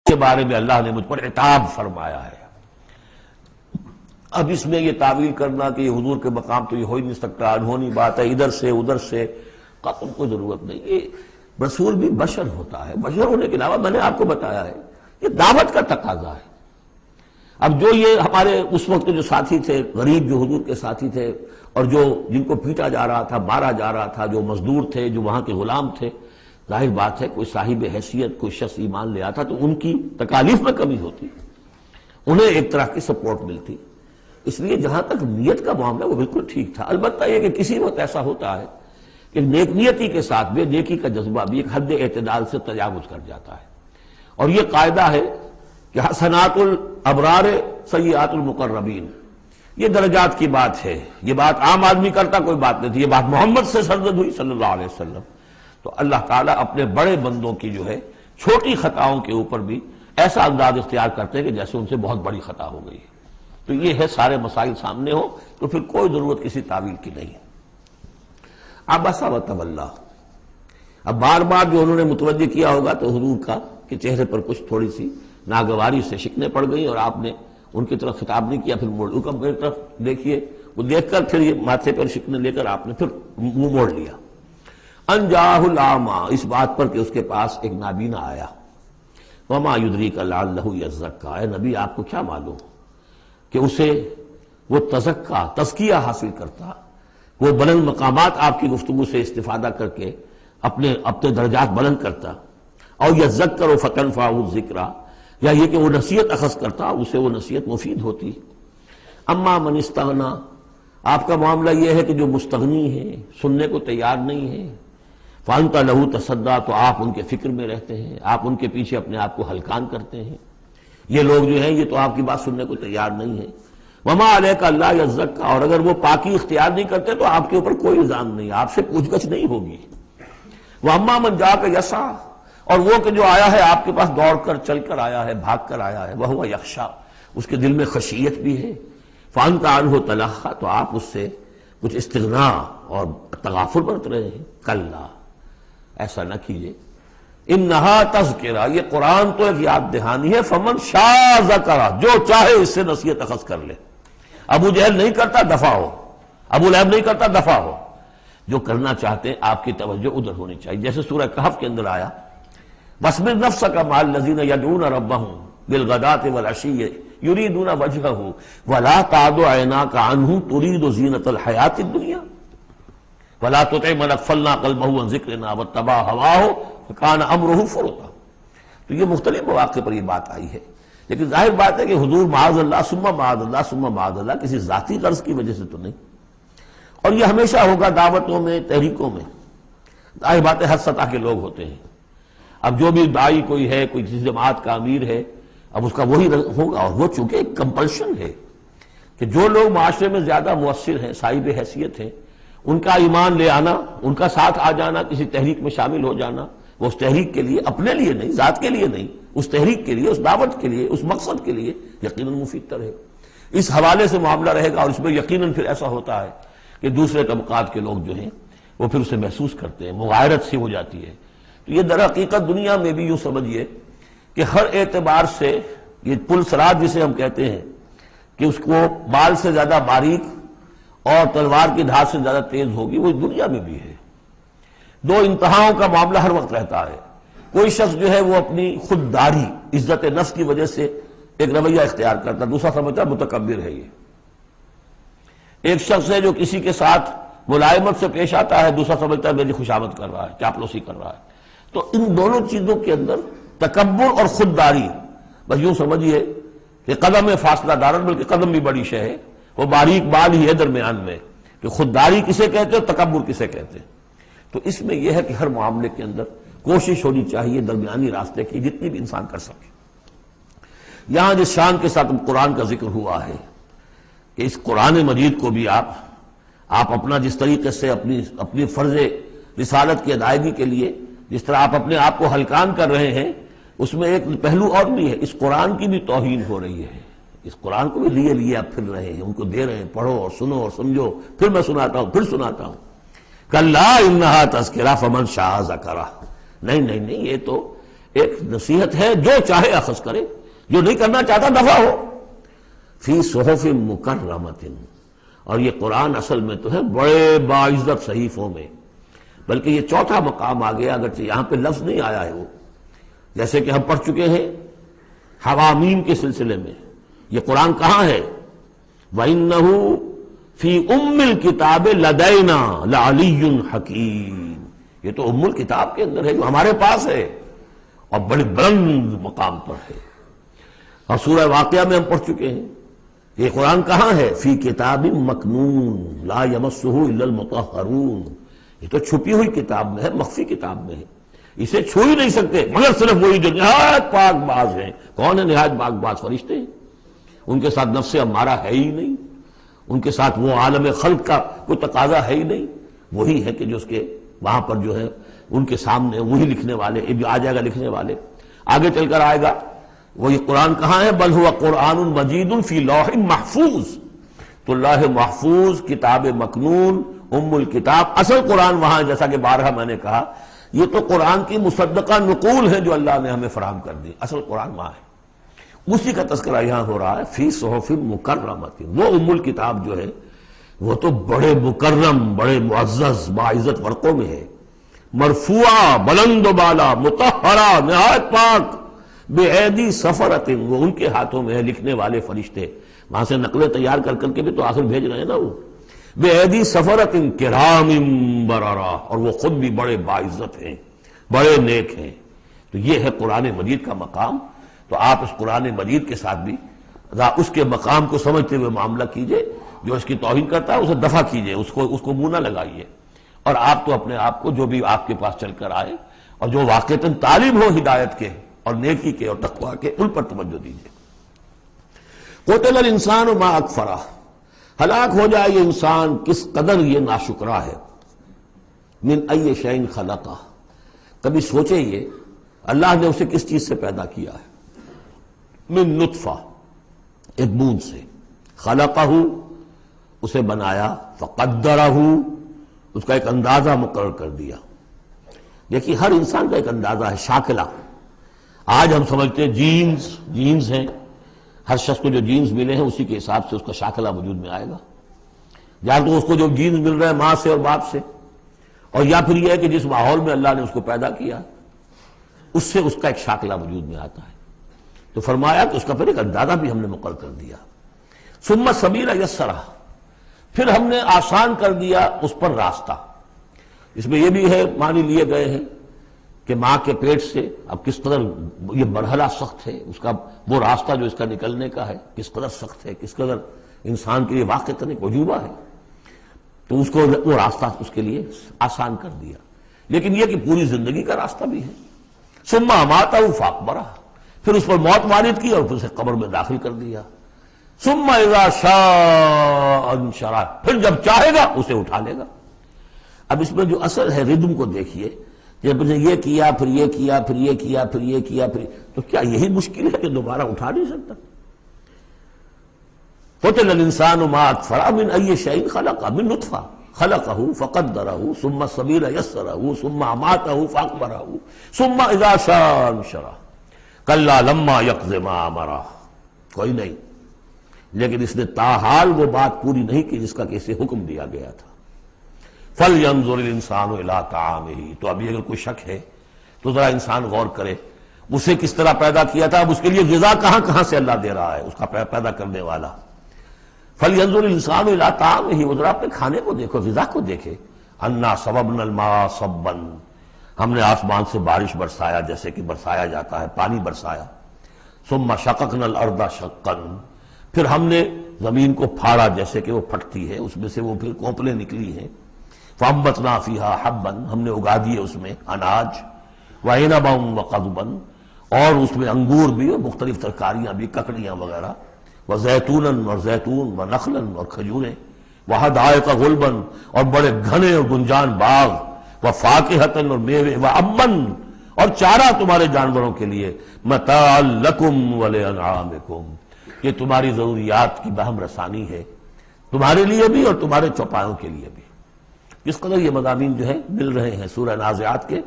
کے بارے میں اللہ نے مجھ پر عتاب فرمایا ہے۔ اب اس میں یہ تعویل کرنا کہ یہ حضور کے مقام تو یہ ہو ہی نہیں سکتا، انہونی بات ہے، ادھر سے ادھر سے، قطعاً کوئی ضرورت نہیں۔ یہ رسول بھی بشر ہوتا ہے، بشر ہونے کے علاوہ میں نے آپ کو بتایا ہے یہ دعوت کا تقاضا ہے۔ اب جو یہ ہمارے اس وقت جو ساتھی تھے، غریب جو حضور کے ساتھی تھے، اور جو جن کو پیٹا جا رہا تھا، مارا جا رہا تھا، جو مزدور تھے، جو وہاں کے غلام تھے، ظاہر بات ہے کوئی صاحب حیثیت کوئی شخص ایمان لے آتا تو ان کی تکالیف میں کمی ہوتی، انہیں ایک طرح کی سپورٹ ملتی۔ اس لیے جہاں تک نیت کا معاملہ وہ بالکل ٹھیک تھا۔ البتہ یہ کہ کسی وقت ایسا ہوتا ہے کہ نیک نیتی کے ساتھ بے نیکی کا جذبہ بھی ایک حد اعتدال سے تجاوز کر جاتا ہے، اور یہ قاعدہ ہے کہ حسنات الابرار سیئات المقربین، یہ درجات کی بات ہے۔ یہ بات عام آدمی کرتا کوئی بات نہیں تھی، یہ بات محمد سے سرزد ہوئی صلی اللہ علیہ وسلم۔ تو اللہ تعالیٰ اپنے بڑے بندوں کی جو ہے چھوٹی خطاؤں کے اوپر بھی ایسا انداز اختیار کرتے ہیں کہ جیسے ان سے بہت بڑی خطا ہو گئی ہے۔ تو یہ ہے سارے مسائل سامنے ہو تو پھر کوئی ضرورت کسی تعویل کی نہیں۔ عبس وتولی، اب بار بار جو انہوں نے متوجہ کیا ہوگا تو حضور کا کہ چہرے پر کچھ تھوڑی سی ناگواری سے شکنیں پڑ گئیں، اور آپ نے ان کی طرف خطاب نہیں کیا، پھر موڑ میری طرف دیکھیے، وہ دیکھ کر پھر یہ ماتھے پر شکنیں لے کر آپ نے پھر منہ موڑ لیا۔ ان جاءہ الاعمی، اس بات پر کہ اس کے پاس ایک نابینا آیا۔ وما یدریک لعلہ یزکی، اے نبی آپ کو کیا معلوم کہ اسے وہ تزکیہ حاصل کرتا، وہ بلند مقامات آپ کی گفتگو سے استفادہ کر کے اپنے درجات بلند کرتا، اور یذکر فتنفعہ الذکریٰ، یا یہ کہ وہ نصیحت اخذ کرتا اسے وہ نصیحت مفید ہوتی۔ اما من استغنی، آپ کا معاملہ یہ ہے کہ جو مستغنی ہے، سننے کو تیار نہیں ہے، فانت لہ تصدی، تو آپ ان کے فکر میں رہتے ہیں، آپ ان کے پیچھے اپنے آپ کو ہلکان کرتے ہیں۔ یہ لوگ جو ہیں یہ تو آپ کی بات سننے کو تیار نہیں ہے۔ وما علیک الا یزکی، اور اگر وہ پاکی اختیار نہیں کرتے تو آپ کے اوپر کوئی الزام نہیں، آپ سے پوچھ گچھ نہیں ہوگی۔ واما من جاءک یسعی، اور وہ کہ جو آیا ہے آپ کے پاس دوڑ کر چل کر آیا ہے، بھاگ کر آیا ہے، وہو یخشی، اس کے دل میں خشیت بھی ہے، فانت عنہ تلہی، تو آپ اس سے کچھ استغنا اور تغافل برت رہے ہیں۔ کلا، ایسا نہ کیجیے، انہا تذکرہ، یہ قرآن تو ایک یاد دہانی ہے، فمن شاء ذکرہ، جو چاہے اس سے نصیحت اخذ کر لے۔ ابو جہل نہیں کرتا دفع ہو، ابو لہب نہیں کرتا دفع ہو، جو کرنا چاہتے ہیں آپ کی توجہ ادھر ہونی چاہیے۔ جیسے سورہ کہف کے اندر آیا، وَاصْبِرْ نَفْسَكَ مَعَ الَّذِينَ يَدْعُونَ رَبَّهُمْ بِالْغَدَاةِ وَالْعَشِيِّ يُرِيدُونَ وَجْهَهُ وَلَا تَعْدُ عَيْنَاكَ عَنْهُمْ تُرِيدُ زِينَةَ الْحَيَاةِ الدُّنْيَا وَلَا تُطِعْ مَنْ أَغْفَلْنَا قَلْبَهُ عَنْ ذِكْرِنَا وَاتَّبَعَ هَوَاهُ وَكَانَ أَمْرُهُ فُرُطًا۔ تو یہ مختلف مواقع پر یہ بات آئی ہے، لیکن ظاہر بات ہے کہ حضور معاذ اللہ ثم معاذ اللہ ثم معاذ اللہ کسی ذاتی غرض کی وجہ سے تو نہیں، اور یہ ہمیشہ ہوگا دعوتوں میں، تحریکوں میں۔ ظاہر بات ہے ہر سطح کے لوگ ہوتے ہیں، اب جو بھی داعی کوئی ہے، کوئی کسی جماعت کا امیر ہے، اب اس کا وہی ہوگا، اور وہ چونکہ ایک کمپلشن ہے کہ جو لوگ معاشرے میں زیادہ مؤثر ہیں، صاحب حیثیت ہیں، ان کا ایمان لے آنا، ان کا ساتھ آ جانا، کسی تحریک میں شامل ہو جانا، وہ اس تحریک کے لیے، اپنے لیے نہیں، ذات کے لیے نہیں، اس تحریک کے لیے، اس دعوت کے لیے، اس مقصد کے لیے یقیناً مفید رہے گا۔ اس حوالے سے معاملہ رہے گا، اور اس میں یقیناً پھر ایسا ہوتا ہے کہ دوسرے طبقات کے لوگ جو ہیں وہ پھر اسے محسوس کرتے ہیں، مغایرت سی ہو جاتی ہے۔ تو یہ در حقیقت دنیا میں بھی یوں سمجھیے کہ ہر اعتبار سے یہ پل سرات جسے ہم کہتے ہیں کہ اس کو بال سے زیادہ باریک اور تلوار کی دھار سے زیادہ تیز ہوگی، وہ دنیا میں بھی ہے۔ دو انتہاؤں کا معاملہ ہر وقت رہتا ہے۔ کوئی شخص جو ہے وہ اپنی خودداری، عزت نفس کی وجہ سے ایک رویہ اختیار کرتا، دوسرا سمجھتا ہے متکبر ہے۔ یہ ایک شخص ہے جو کسی کے ساتھ ملائمت سے پیش آتا ہے، دوسرا سمجھتا ہے میری خوشامد کر رہا ہے، چاپلوسی کر رہا ہے۔ تو ان دونوں چیزوں کے اندر تکبر اور خودداری، بس یوں سمجھیے کہ قدم فاصلہ دارن، بلکہ قدم بھی بڑی شے ہے، وہ باریک بال ہی ہے درمیان میں کہ خودداری کسے کہتے ہیں، تکبر کسے کہتے ہیں۔ تو اس میں یہ ہے کہ ہر معاملے کے اندر کوشش ہونی چاہیے درمیانی راستے کی، جتنی بھی انسان کر سکے۔ یہاں جس شان کے ساتھ قرآن کا ذکر ہوا ہے کہ اس قرآن مجید کو بھی آپ اپنا جس طریقے سے اپنی فرض رسالت کی ادائیگی کے لیے جس طرح آپ اپنے آپ کو ہلکان کر رہے ہیں، اس میں ایک پہلو اور بھی ہے، اس قرآن کی بھی توہین ہو رہی ہے۔ اس قرآن کو بھی لیے آپ پھر رہے ہیں، ان کو دے رہے ہیں، پڑھو اور سنو اور سمجھو، پھر میں سناتا ہوں، پھر سناتا ہوں۔ کلا انہا تذکرہ فمن شاء ذکرہ، نہیں، یہ تو ایک نصیحت ہے، جو چاہے اخذ کرے، جو نہیں کرنا چاہتا دفع ہو. فی صحف مکرمۃ، اور یہ قرآن اصل میں تو ہے بڑے باعزت صحیفوں میں، بلکہ یہ چوتھا مقام آ گیا، اگرچہ یہاں پہ لفظ نہیں آیا ہے وہ، جیسے کہ ہم پڑھ چکے ہیں حوامیم کے سلسلے میں. یہ قرآن کہاں ہے؟ وَإِنَّهُ فِي أُمِّ الْكِتَابِ لَدَيْنَا لَعَلِيٌّ حَكِيمٌ، یہ تو ام الکتاب کے اندر ہے جو ہمارے پاس ہے اور بڑے بلند مقام پر ہے. اور سورہ واقعہ میں ہم پڑھ چکے ہیں یہ قرآن کہاں ہے؟ فی کتاب مکنون لا یمسہ الا المطہرون، یہ تو چھپی ہوئی کتاب میں ہے، مخفی کتاب میں ہے، اسے چھو ہی نہیں سکتے مگر صرف وہی جو نہایت پاک باز ہیں. کون ہے نہایت پاک باز؟ فرشتے ہیں. ان کے ساتھ نفس امارہ ہے ہی نہیں، ان کے ساتھ وہ عالم خلق کا کوئی تقاضا ہے ہی نہیں. وہی ہے کہ جو اس کے وہاں پر جو ہے ان کے سامنے وہی لکھنے والے، یہ آ جائے گا لکھنے والے، آگے چل کر آئے گا. وہ یہ قرآن کہاں ہے؟ بل ہوا قرآن مجید فی لوح محفوظ، تو لوح محفوظ، کتاب مکنون، ام الکتاب. اصل قرآن وہاں، جیسا کہ بارہا میں نے کہا، یہ تو قرآن کی مصدقہ نقول ہے جو اللہ نے ہمیں فراہم کر دی. اصل قرآن وہاں ہے، اسی کا تذکرہ یہاں ہو رہا ہے. فی صحف مکرمۃ، وہ ام الکتاب جو ہے وہ تو بڑے مکرم، بڑے معزز باعزت ورقوں میں ہے. مرفوعہ، بلند و بالا، مطہرہ، نہایت پاک، بے ایدی سفرۃ، وہ ان کے ہاتھوں میں ہے، لکھنے والے فرشتے. وہاں سے نقلیں تیار کر کر کے بھی تو آخر بھیج رہے ہیں نا وہ. بے ایدی سفرۃ کرام بررہ، اور وہ خود بھی بڑے باعزت ہیں، بڑے نیک ہیں. تو یہ ہے قرآن مجید کا مقام. تو آپ اس قرآن مجید کے ساتھ بھی اس کے مقام کو سمجھتے ہوئے معاملہ کیجئے. جو اس کی توہین کرتا ہے اسے دفع کیجئے، اس کو منہ نہ لگائیے. اور آپ تو اپنے آپ کو جو بھی آپ کے پاس چل کر آئے اور جو واقعتاً طالب ہو ہدایت کے اور نیکی کے اور تقویٰ کے، ان پر توجہ دیجئے. قتل الانسان ما اکفرہ، ہلاک ہو جائے یہ انسان کس قدر یہ ناشکرا ہے. من ای شیء خلقہ، کبھی سوچے یہ اللہ نے اسے کس چیز سے پیدا کیا ہے. من نطفہ، ایک بوند سے. خلقہ، اسے بنایا. فقدرہ، اس کا ایک اندازہ مقرر کر دیا. دیکھیے ہر انسان کا ایک اندازہ ہے، شاکلہ. آج ہم سمجھتے ہیں جینز ہیں، ہر شخص کو جو جینز ملے ہیں اسی کے حساب سے اس کا شاکلہ وجود میں آئے گا. یا تو اس کو جو جینز مل رہا ہے ماں سے اور باپ سے، اور یا پھر یہ ہے کہ جس ماحول میں اللہ نے اس کو پیدا کیا اس سے اس کا ایک شاکلہ وجود میں آتا ہے. تو فرمایا کہ اس کا پھر ایک اندازہ بھی ہم نے مقرر کر دیا. ثم السبیل یسرہ، پھر ہم نے آسان کر دیا اس پر راستہ. اس میں یہ بھی ہے معنی لیے گئے ہیں کہ ماں کے پیٹ سے اب کس قدر یہ مرحلہ سخت ہے، اس کا وہ راستہ جو اس کا نکلنے کا ہے کس قدر سخت ہے، کس قدر انسان کے لیے واقعتاً ایک عجوبہ ہے. تو اس کو وہ راستہ اس کے لیے آسان کر دیا. لیکن یہ کہ پوری زندگی کا راستہ بھی ہے. ثم اماتہ فاقبرہ، پھر اس پر موت وارد کی اور پھر اسے قبر میں داخل کر دیا. ثم اذا شاء انشرہ، پھر جب چاہے گا اسے اٹھا لے گا. اب اس میں جو اصل ہے ردم کو دیکھیے، جب نے یہ کیا پھر یہ کیا پھر یہ کیا پھر یہ کیا پھر، تو کیا یہی مشکل ہے کہ دوبارہ اٹھا نہیں سکتا؟ قتل الانسان ما اکفرہ من ای شیء خلقہ، من نطفہ خلقہ فقدرہ ثم السبیل یسرہ ثم اماتہ فاقبرہ ثم اذا شاء انشرہ کلا لما یقض ما امرہ. کوئی نہیں، لیکن اس نے تاحال وہ بات پوری نہیں کی جس کا کہ اسے حکم دیا گیا تھا. فَلْيَنظُرِ الْإِنسَانُ إِلَىٰ طَعَامِهِ، تو ابھی اگر کوئی شک ہے تو ذرا انسان غور کرے اسے کس طرح پیدا کیا تھا، اب اس کے لیے غذا کہاں کہاں سے اللہ دے رہا ہے، اس کا پیدا کرنے والا. فَلْيَنظُرِ الْإِنسَانُ إِلَىٰ طَعَامِهِ، وہ ذرا اپنے کھانے کو دیکھو، غذا کو دیکھے. أَنَّا صَبَبْنَا الْمَاءَ صَبًّا، ہم نے آسمان سے بارش برسایا جیسے کہ برسایا جاتا ہے، پانی برسایا. ثُمَّ شَقَقْنَا الْأَرْضَ شَقًّا، پھر ہم نے زمین کو پھاڑا جیسے کہ وہ پھٹتی ہے، اس میں سے وہ پھر کونپلیں نکلی ہیں. فَأَنبَتْنَا فِيهَا حَبًّا، ہم نے اگا دیے اس میں اناج. وَعِنَبًا وَقَضْبًا، اور اس میں انگور بھی اور مختلف ترکاریاں بھی، ککڑیاں وغیرہ. وَزَيْتُونًا، اور زیتون، وَنَخْلًا، اور کھجوریں. وَحَدَائِقَ غُلْبًا، اور بڑے گھنے اور گنجان باغ. وَفَاكِهَةً، اور میوے. وَأَبًّا، اور چارہ تمہارے جانوروں کے لیے. مَتَاعًا لَكُمْ وَلِأَنْعَامِكُمْ، یہ تمہاری ضروریات کی بہم رسانی ہے، تمہارے لیے بھی اور تمہارے چوپایوں کے لیے بھی. اس قدر یہ مضامین جو ہے مل رہے ہیں سورہ نازعات کے.